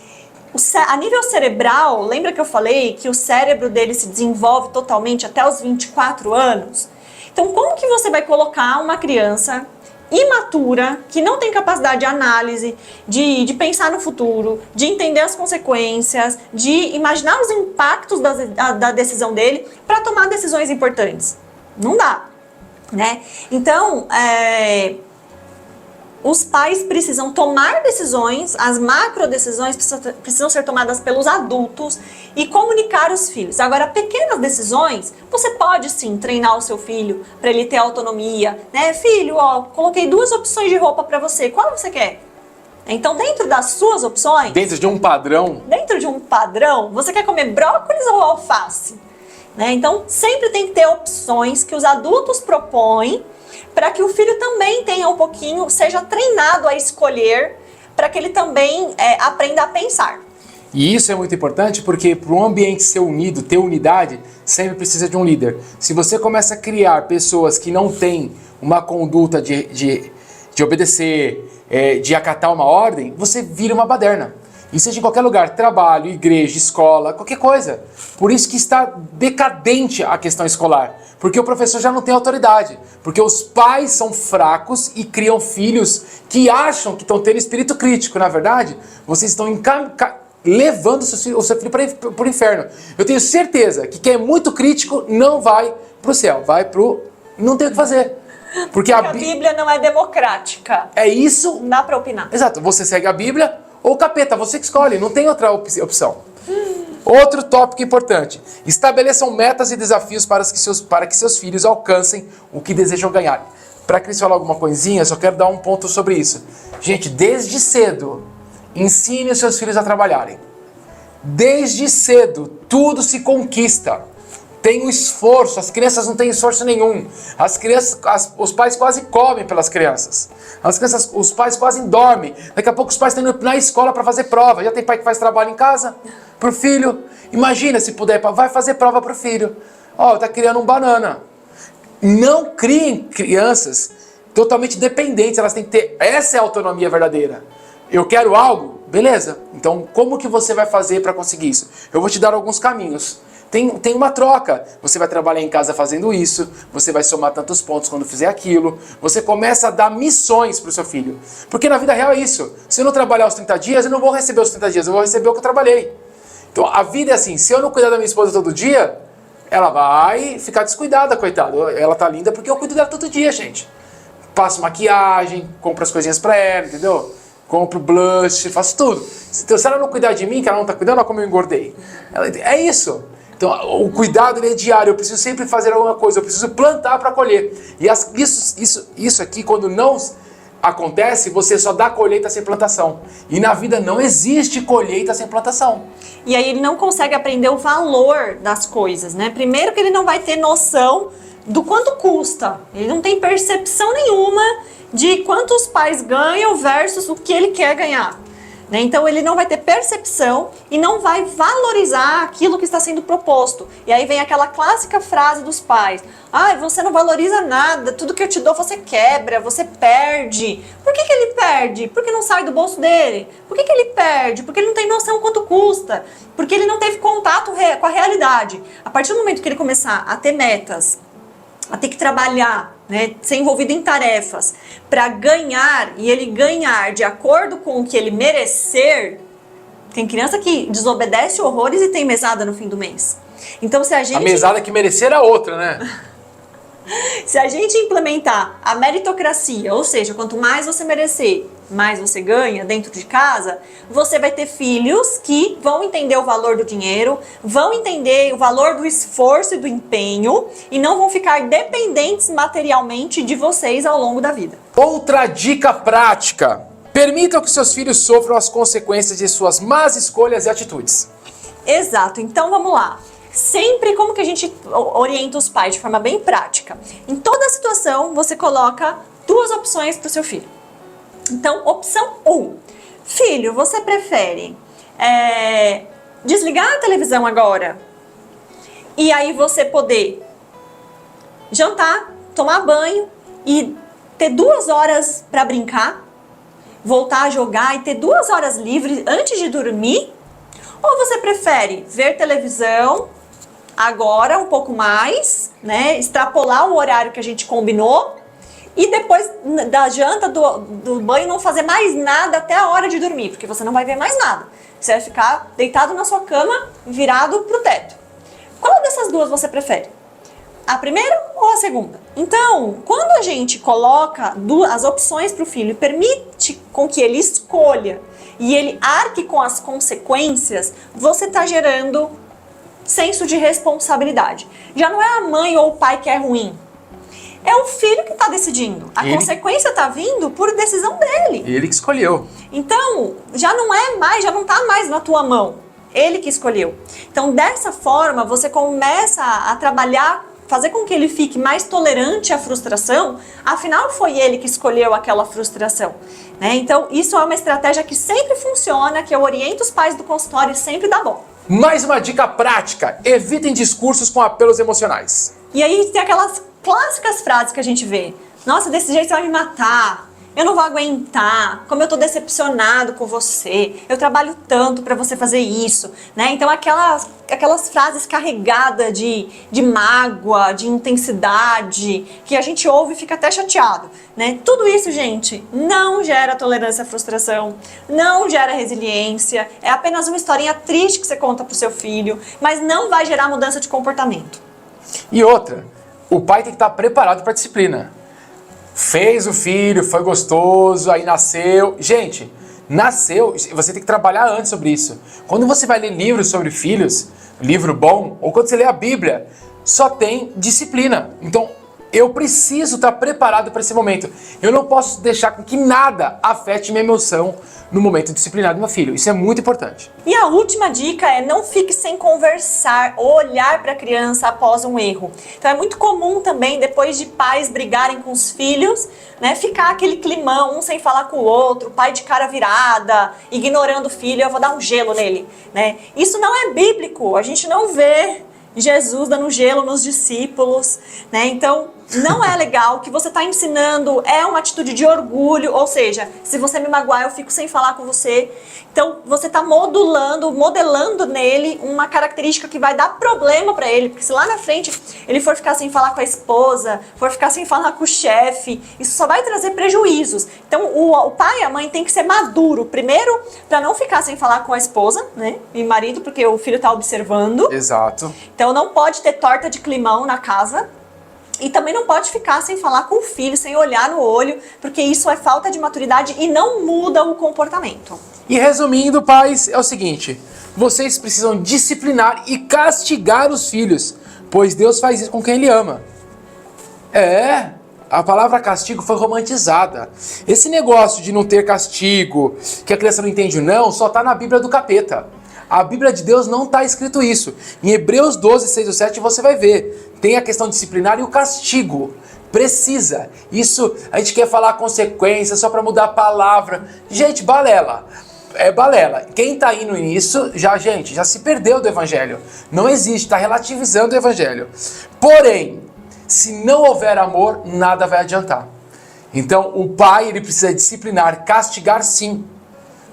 S2: a nível cerebral, lembra que eu falei que o cérebro dele se desenvolve totalmente até os 24 anos? Então, como que você vai colocar uma criança imatura, que não tem capacidade de análise, de pensar no futuro, de entender as consequências, de imaginar os impactos da decisão dele para tomar decisões importantes? Não dá, Então, os pais precisam tomar decisões, as macro decisões precisam ser tomadas pelos adultos e comunicar os filhos. Agora, pequenas decisões, você pode sim treinar o seu filho para ele ter autonomia, Filho, coloquei 2 opções de roupa para você, qual você quer? Então, dentro das suas opções...
S1: Dentro de um padrão...
S2: Dentro de um padrão, você quer comer brócolis ou alface? Então, sempre tem que ter opções que os adultos propõem para que o filho também tenha um pouquinho, seja treinado a escolher, para que ele também aprenda a pensar.
S1: E isso é muito importante porque para um ambiente ser unido, ter unidade, sempre precisa de um líder. Se você começa a criar pessoas que não têm uma conduta de obedecer, de acatar uma ordem, você vira uma baderna. E seja em qualquer lugar, trabalho, igreja, escola, qualquer coisa. Por isso que está decadente a questão escolar. Porque o professor já não tem autoridade. Porque os pais são fracos e criam filhos que acham que estão tendo espírito crítico. Na verdade, vocês estão levando o seu filho para o inferno. Eu tenho certeza que quem é muito crítico não vai para o céu. Vai para o... Não tem o que fazer. Porque a
S2: Bíblia não é democrática.
S1: É isso.
S2: Não dá para opinar.
S1: Exato. Você segue a Bíblia ou o capeta. Você que escolhe. Não tem outra opção. Outro tópico importante. Estabeleçam metas e desafios para que seus filhos alcancem o que desejam ganhar. Para Cris falar alguma coisinha, só quero dar um ponto sobre isso. Gente, desde cedo, ensine os seus filhos a trabalharem. Desde cedo, tudo se conquista. Tem um esforço, as crianças não têm esforço nenhum. Os pais quase comem pelas crianças. Os pais quase dormem. Daqui a pouco os pais estão indo na escola para fazer prova. Já tem pai que faz trabalho em casa pro filho. Imagina se puder, vai fazer prova pro filho. Tá criando um banana. Não criem crianças totalmente dependentes. Elas têm que ter, essa é a autonomia verdadeira. Eu quero algo? Beleza. Então, como que você vai fazer para conseguir isso? Eu vou te dar alguns caminhos. Tem uma troca. Você vai trabalhar em casa fazendo isso, você vai somar tantos pontos quando fizer aquilo. Você começa a dar missões para o seu filho. Porque na vida real é isso. Se eu não trabalhar os 30 dias, eu não vou receber os 30 dias, eu vou receber o que eu trabalhei. Então a vida é assim, se eu não cuidar da minha esposa todo dia, ela vai ficar descuidada, coitada. Ela tá linda porque eu cuido dela todo dia, gente. Passo maquiagem, compro as coisinhas para ela, entendeu? Compro blush, faço tudo. Então, se ela não cuidar de mim, que ela não tá cuidando, olha como eu engordei. É isso. Então, o cuidado ele é diário, eu preciso sempre fazer alguma coisa, eu preciso plantar para colher. E isso aqui, quando não acontece, você só dá colheita sem plantação. E na vida não existe colheita sem plantação.
S2: E aí ele não consegue aprender o valor das coisas, Primeiro que ele não vai ter noção do quanto custa. Ele não tem percepção nenhuma de quanto os pais ganham versus o que ele quer ganhar. Então ele não vai ter percepção e não vai valorizar aquilo que está sendo proposto. E aí vem aquela clássica frase dos pais: você não valoriza nada, tudo que eu te dou você quebra, você perde. Por que ele perde? Porque não sai do bolso dele. Por que ele perde? Porque ele não tem noção quanto custa. Porque ele não teve contato com a realidade. A partir do momento que ele começar a ter metas, a ter que trabalhar, ser envolvido em tarefas para ganhar, e ele ganhar de acordo com o que ele merecer. Tem criança que desobedece horrores e tem mesada no fim do mês. Então se a gente...
S1: A mesada que merecer é outra,
S2: Se a gente implementar a meritocracia, ou seja, quanto mais você merecer, mais você ganha dentro de casa, você vai ter filhos que vão entender o valor do dinheiro, vão entender o valor do esforço e do empenho e não vão ficar dependentes materialmente de vocês ao longo da vida.
S1: Outra dica prática. Permitam que seus filhos sofram as consequências de suas más escolhas e atitudes.
S2: Exato, então vamos lá. Sempre, como que a gente orienta os pais de forma bem prática? Em toda situação, você coloca duas opções para o seu filho. Então, opção 1. Filho, você prefere desligar a televisão agora e aí você poder jantar, tomar banho e ter 2 horas para brincar, voltar a jogar e ter 2 horas livres antes de dormir? Ou você prefere ver televisão agora um pouco mais, né, extrapolar o horário que a gente combinou e depois da janta, do banho, não fazer mais nada até a hora de dormir, porque você não vai ver mais nada. Você vai ficar deitado na sua cama, virado pro teto. Qual dessas duas você prefere? A primeira ou a segunda? Então, quando a gente coloca as opções para o filho e permite com que ele escolha e ele arque com as consequências, você está gerando senso de responsabilidade. Já não é a mãe ou o pai que é ruim. É o filho que está decidindo. A consequência está vindo por decisão dele.
S1: Ele que escolheu.
S2: Então, já não está mais na tua mão. Ele que escolheu. Então, dessa forma, você começa a trabalhar, fazer com que ele fique mais tolerante à frustração, afinal foi ele que escolheu aquela frustração, né? Então, isso é uma estratégia que sempre funciona, que eu oriento os pais do consultório e sempre dá bom.
S1: Mais uma dica prática: evitem discursos com apelos emocionais.
S2: E aí tem aquelas clássicas frases que a gente vê. Nossa, desse jeito você vai me matar. Eu não vou aguentar, como eu tô decepcionado com você, eu trabalho tanto para você fazer isso, né? Então aquelas frases carregadas de mágoa, de intensidade, que a gente ouve e fica até chateado, né? Tudo isso, gente, não gera tolerância à frustração, não gera resiliência, é apenas uma historinha triste que você conta pro seu filho, mas não vai gerar mudança de comportamento.
S1: E outra, o pai tem que estar preparado para a disciplina. Fez o filho, foi gostoso, aí nasceu. Gente, nasceu, você tem que trabalhar antes sobre isso. Quando você vai ler livros sobre filhos, livro bom, ou quando você lê a Bíblia, só tem disciplina. Então, eu preciso estar preparado para esse momento. Eu não posso deixar com que nada afete minha emoção no momento disciplinar do meu filho. Isso é muito importante.
S2: E a última dica é: não fique sem conversar ou olhar para a criança após um erro. Então é muito comum também, depois de pais brigarem com os filhos, né, ficar aquele climão, um sem falar com o outro, pai de cara virada, ignorando o filho, eu vou dar um gelo nele, né? Isso não é bíblico, a gente não vê Jesus dando gelo nos discípulos, né? Então, não é legal. O que você está ensinando é uma atitude de orgulho, ou seja, se você me magoar, eu fico sem falar com você. Então, você está modelando nele uma característica que vai dar problema para ele, porque se lá na frente ele for ficar sem falar com a esposa, for ficar sem falar com o chefe, isso só vai trazer prejuízos. Então, o pai e a mãe tem que ser maduro, primeiro, para não ficar sem falar com a esposa, né, e marido, porque o filho está observando.
S1: Exato.
S2: Então, não pode ter torta de climão na casa. E também não pode ficar sem falar com o filho, sem olhar no olho, porque isso é falta de maturidade e não muda o comportamento.
S1: E resumindo, pais, é o seguinte: vocês precisam disciplinar e castigar os filhos, pois Deus faz isso com quem Ele ama. A palavra castigo foi romantizada. Esse negócio de não ter castigo, que a criança não entende não, só está na Bíblia do capeta. A Bíblia de Deus não está escrito isso. Em Hebreus 12, 6 ou 7 você vai ver. Tem a questão disciplinar e o castigo. Precisa. Isso, a gente quer falar consequência só para mudar a palavra. Gente, balela. É balela. Quem está indo nisso, já se perdeu do Evangelho. Não existe, está relativizando o Evangelho. Porém, se não houver amor, nada vai adiantar. Então, o pai ele precisa disciplinar, castigar sim,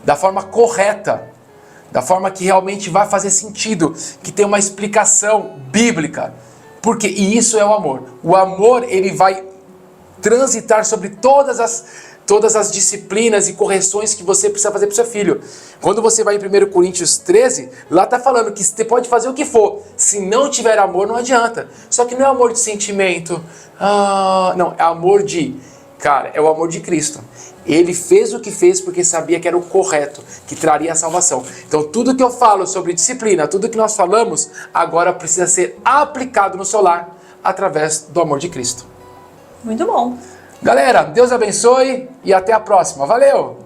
S1: da forma correta. Da forma que realmente vai fazer sentido, que tem uma explicação bíblica. Porque, e isso é o amor. O amor, ele vai transitar sobre todas as disciplinas e correções que você precisa fazer para o seu filho. Quando você vai em 1 Coríntios 13, lá está falando que você pode fazer o que for. Se não tiver amor, não adianta. Só que não é amor de sentimento. Não, é amor de... Cara, é o amor de Cristo. Ele fez o que fez porque sabia que era o correto, que traria a salvação. Então tudo que eu falo sobre disciplina, tudo que nós falamos, agora precisa ser aplicado no seu lar através do amor de Cristo.
S2: Muito bom.
S1: Galera, Deus abençoe e até a próxima. Valeu!